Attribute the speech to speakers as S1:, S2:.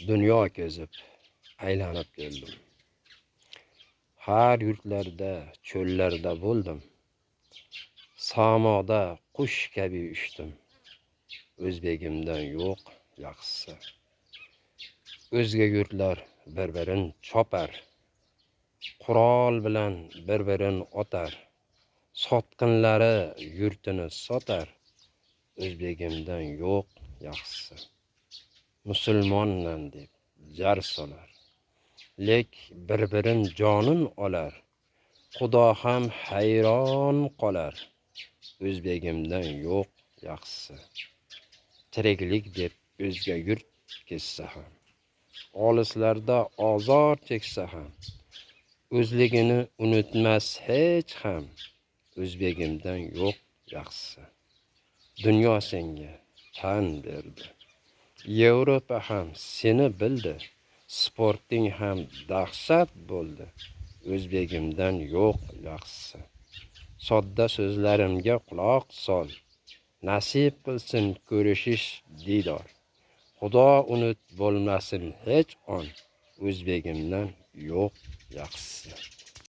S1: Dunyo kezib, aylanib keldim. Har yurtlarda, cho'llarda bo'ldim. Samoda qush kabi uchdim. O'zbegimdan yo'q yaxshisi. O'zga yurtlar bir-birin chopar. Qurol bilan bir-birin otar. Sotqinlari yurtini sotar. O'zbegimdan yo'q yaxshisi. Musulmonman deb jar solar. Lek bir-birin jonin olar. Xudo ham hayron qolar. O'zbegimdan yo'q yaxshisi. Tiriklik deb o'zga yurt kessa ham, olislarda ozor cheksa ham, o'zligini unutmas hech ham. O'zbegimdan yo'q yaxshisi. Dunyo senga tan berdi. Yevropa ham seni bildi. Sporting ham dahshat bo'ldi. O'zbegimdan yo'q yaxshisi. Sodda so'zlarimga quloq sol. Nasib qilsin ko'rishish didor. Xudo unut bo'lmasin hech on. O'zbegimdan yo'q yaxshisi.